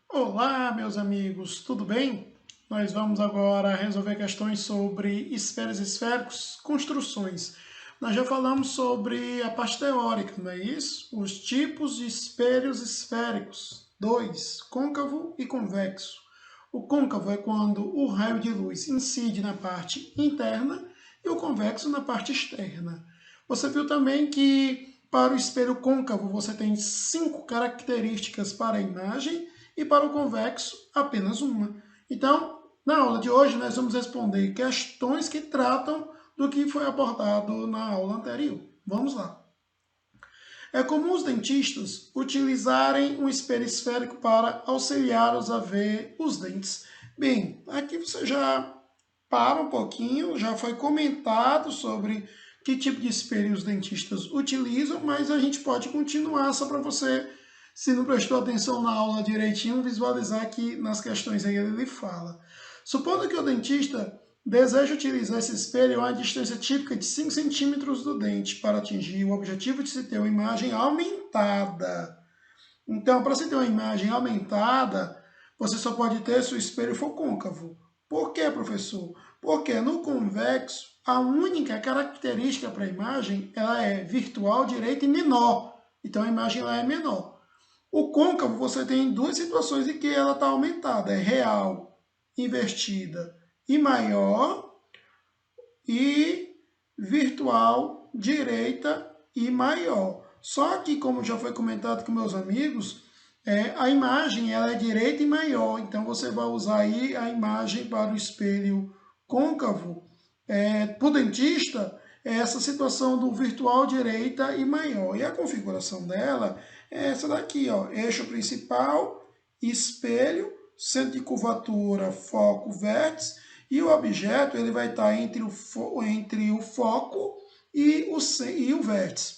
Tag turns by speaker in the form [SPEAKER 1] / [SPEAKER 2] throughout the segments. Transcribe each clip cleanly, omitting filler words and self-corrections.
[SPEAKER 1] Olá, meus amigos, tudo bem? Nós vamos agora resolver questões sobre esferas e esféricos, construções. Nós já falamos sobre a parte teórica, não é isso? Os tipos de espelhos esféricos. 2. Côncavo e convexo. O côncavo é quando o raio de luz incide na parte interna e o convexo na parte externa. Você viu também que para o espelho côncavo você tem 5 características para a imagem e para o convexo apenas uma. Então, na aula de hoje nós vamos responder questões que tratam do que foi abordado na aula anterior. Vamos lá. É comum os dentistas utilizarem um espelho esférico para auxiliá-los a ver os dentes. Bem, aqui você já para um pouquinho, já foi comentado sobre que tipo de espelho os dentistas utilizam, mas a gente pode continuar só para você, se não prestou atenção na aula direitinho, visualizar que nas questões aí ele fala. Supondo que o dentista deseja utilizar esse espelho a uma distância típica de 5 centímetros do dente para atingir o objetivo de se ter uma imagem aumentada. Então, para se ter uma imagem aumentada, você só pode ter se o espelho for côncavo. Por quê, professor? Porque no convexo, a única característica para a imagem ela é virtual, direita e menor. Então, a imagem lá é menor. O côncavo, você tem duas situações em que ela está aumentada. É real, invertida e maior, e virtual, direita e maior. Só que, como já foi comentado com meus amigos, a imagem ela é direita e maior. Então, você vai usar aí a imagem para o espelho côncavo. Para o dentista, é essa situação do virtual, direita e maior. E a configuração dela é essa daqui, ó, eixo principal, espelho, centro de curvatura, foco, vértice, e o objeto ele vai estar entre o foco e o vértice.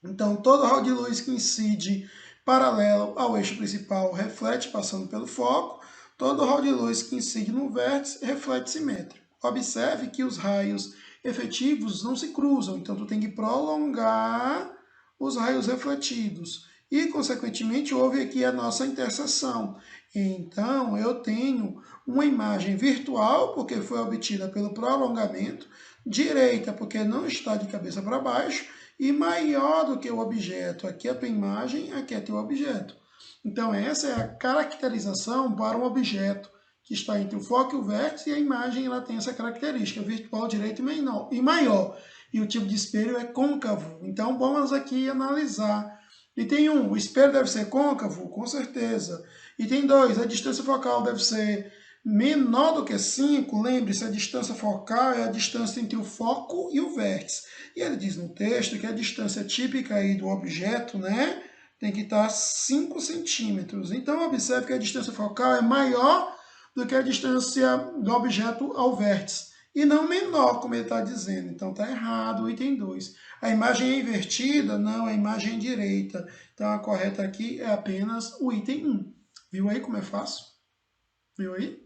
[SPEAKER 1] Então, todo raio de luz que incide paralelo ao eixo principal reflete passando pelo foco, todo raio de luz que incide no vértice reflete simétrico. Observe que os raios efetivos não se cruzam, então tu tem que prolongar os raios refletidos. E, consequentemente, houve aqui a nossa interseção. Então, eu tenho uma imagem virtual, porque foi obtida pelo prolongamento, direita, porque não está de cabeça para baixo, e maior do que o objeto. Aqui é a tua imagem, aqui é teu objeto. Então, essa é a caracterização para um objeto que está entre o foco e o vértice, e a imagem ela tem essa característica, virtual, direita e maior. E o tipo de espelho é côncavo. Então, vamos aqui analisar. Item 1, o espelho deve ser côncavo? Com certeza. Item 2, a distância focal deve ser menor do que 5. Lembre-se, a distância focal é a distância entre o foco e o vértice. E ele diz no texto que a distância típica aí do objeto, né, tem que estar 5 centímetros. Então, observe que a distância focal é maior do que a distância do objeto ao vértice, e não menor, como ele está dizendo. Então, está errado o item 2. A imagem é invertida? Não, a imagem é direita. Então, a correta aqui é apenas o item 1. Viu aí como é fácil? Viu aí?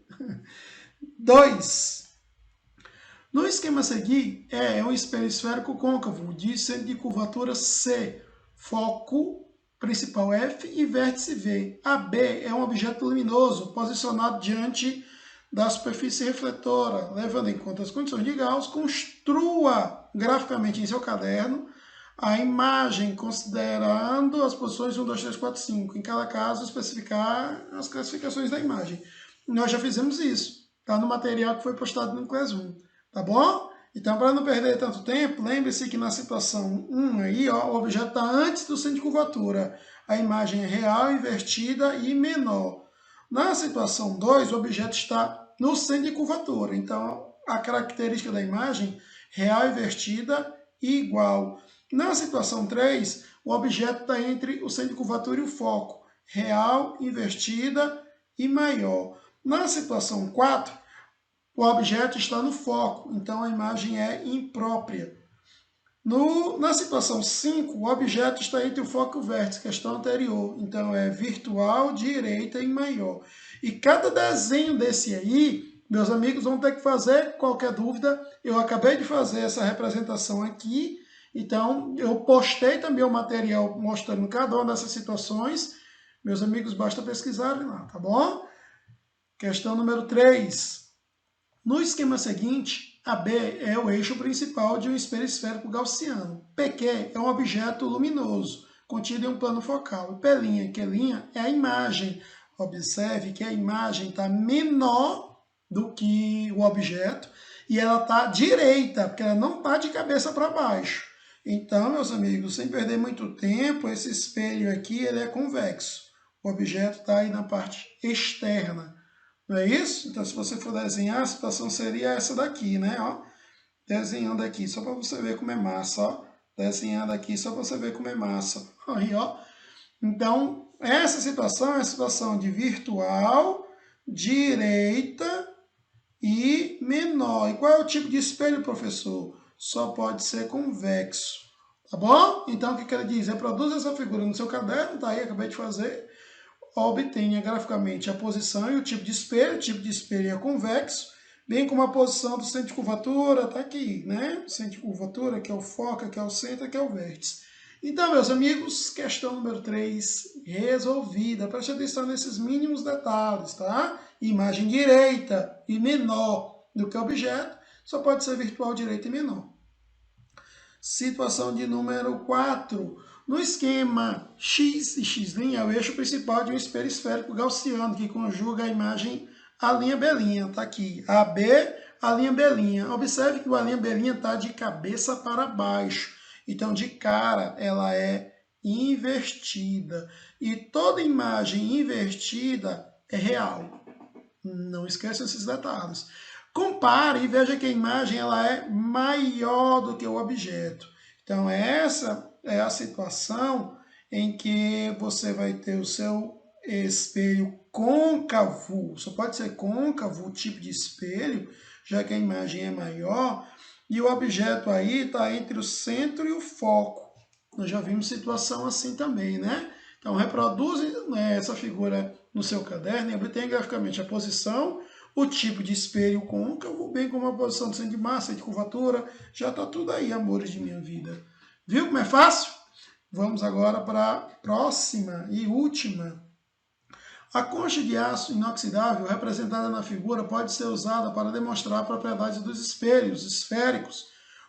[SPEAKER 1] 2. No esquema a seguir, é um espelho esférico côncavo de centro de curvatura C, foco principal F e vértice V. AB é um objeto luminoso posicionado diante da superfície refletora. Levando em conta as condições de Gauss, construa graficamente em seu caderno a imagem, considerando as posições 1, 2, 3, 4, 5. Em cada caso, especificar as classificações da imagem. Nós já fizemos isso. Está no material que foi postado no Classroom. Tá bom? Então, para não perder tanto tempo, lembre-se que na situação 1 aí, ó, o objeto está antes do centro de curvatura. A imagem é real, invertida e menor. Na situação 2, o objeto está no centro de curvatura. Então, a característica da imagem, real, invertida e igual. Na situação 3, o objeto está entre o centro de curvatura e o foco. Real, invertida e maior. Na situação 4, o objeto está no foco, então a imagem é imprópria. Na situação 5, o objeto está entre o foco e o vértice, questão anterior. Então, é virtual, direita e maior. E cada desenho desse aí, meus amigos vão ter que fazer. Qualquer dúvida, eu acabei de fazer essa representação aqui. Então, eu postei também o material mostrando cada uma dessas situações. Meus amigos, basta pesquisarem lá, tá bom? Questão número 3. No esquema seguinte, AB é o eixo principal de um espelho esférico gaussiano. PQ é um objeto luminoso, contido em um plano focal. E P', Q', é a imagem. Observe que a imagem está menor do que o objeto e ela está direita, porque ela não está de cabeça para baixo. Então, meus amigos, sem perder muito tempo, esse espelho aqui ele é convexo. O objeto está aí na parte externa. Não é isso? Então, se você for desenhar, a situação seria essa daqui, né? Ó, desenhando aqui, só para você ver como é massa, ó. Desenhando aqui, só para você ver como é massa. Aí, ó. Então, essa situação é a situação de virtual, direita e menor. E qual é o tipo de espelho, professor? Só pode ser convexo. Tá bom? Então, o que ele diz? Reproduza essa figura no seu caderno, tá aí, acabei de fazer. Obtenha graficamente a posição e o tipo de espelho é convexo, bem como a posição do centro de curvatura, está aqui, né? Centro de curvatura, que é o foco, que é o centro, que é o vértice. Então, meus amigos, questão número 3 resolvida. Preste atenção nesses mínimos detalhes, tá? Imagem direita e menor do que objeto, só pode ser virtual, direita e menor. Situação de número 4. No esquema X e X' é o eixo principal de um espelho esférico gaussiano, que conjuga a imagem A', B'. Está aqui, AB, A', B'. Observe que o A', B' está de cabeça para baixo. Então, de cara, ela é invertida. E toda imagem invertida é real. Não esqueça esses detalhes. Compare e veja que a imagem ela é maior do que o objeto. Então, essa é a situação em que você vai ter o seu espelho côncavo. Só pode ser côncavo o tipo de espelho, já que a imagem é maior. E o objeto aí está entre o centro e o foco. Nós já vimos situação assim também, né? Então, reproduze essa figura no seu caderno e obtenha graficamente a posição, o tipo de espelho côncavo, bem como a posição do centro de massa e de curvatura. Já está tudo aí, amores de minha vida. Viu como é fácil? Vamos agora para a próxima e última. A concha de aço inoxidável representada na figura pode ser usada para demonstrar propriedades dos espelhos esféricos.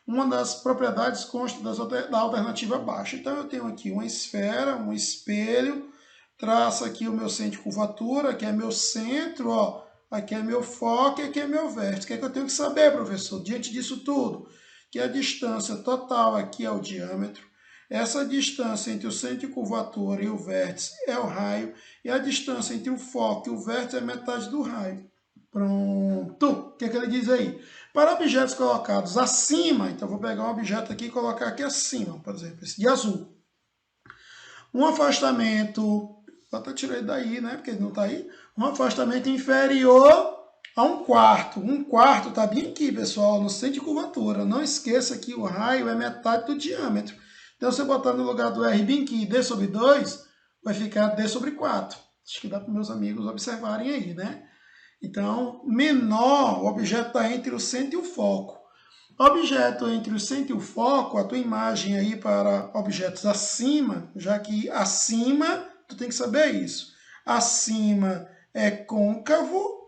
[SPEAKER 1] Uma das propriedades consta da alternativa abaixo. Então, eu tenho aqui uma esfera, um espelho, traço aqui o meu centro de curvatura, aqui é meu centro, ó, aqui é meu foco e aqui é meu vértice. O que é que eu tenho que saber, professor, diante disso tudo? Que a distância total aqui é o diâmetro. Essa distância entre o centro de curvatura e o vértice é o raio. E a distância entre o foco e o vértice é metade do raio. Pronto. O que é que ele diz aí? Para objetos colocados acima, então vou pegar um objeto aqui e colocar aqui acima, por exemplo, esse de azul. Um afastamento, até tirei daí, né, porque ele não está aí. Um afastamento inferior a 1/4. 1/4 está bem aqui, pessoal, no centro de curvatura. Não esqueça que o raio é metade do diâmetro. Então, se eu botar no lugar do R bem aqui, D sobre 2, vai ficar D sobre 4. Acho que dá para meus amigos observarem aí, né? Então, menor, o objeto está entre o centro e o foco. Objeto entre o centro e o foco, a tua imagem aí para objetos acima, já que acima, tu tem que saber isso. Acima é côncavo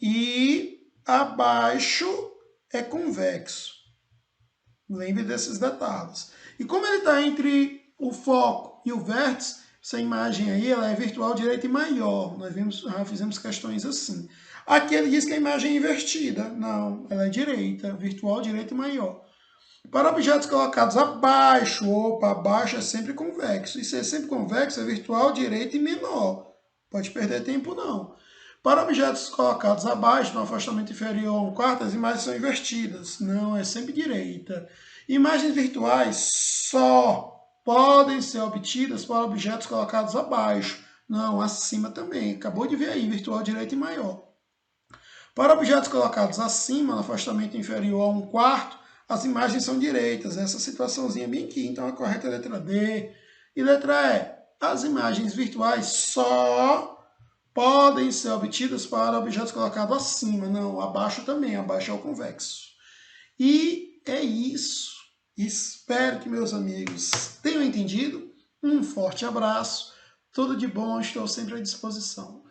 [SPEAKER 1] e abaixo é convexo. Lembre desses detalhes. E como ele está entre o foco e o vértice, essa imagem aí ela é virtual, direita e maior. Nós já fizemos questões assim. Aqui ele diz que a imagem é invertida. Não, ela é direita, virtual, direita e maior. Para objetos colocados abaixo, opa, abaixo é sempre convexo. E ser sempre convexo é virtual, direita e menor. Pode perder tempo não. Para objetos colocados abaixo, no afastamento inferior a 1/4, as imagens são invertidas. Não, é sempre direita. Imagens virtuais só podem ser obtidas para objetos colocados abaixo. Não, acima também. Acabou de ver aí, virtual, direita e maior. Para objetos colocados acima, no afastamento inferior a 1/4, as imagens são direitas, essa situaçãozinha bem aqui, então a correta é a letra D. E letra E, as imagens virtuais só podem ser obtidas para objetos colocados acima, não, abaixo também, abaixo é o convexo. E é isso. Espero que meus amigos tenham entendido. Um forte abraço, tudo de bom, estou sempre à disposição.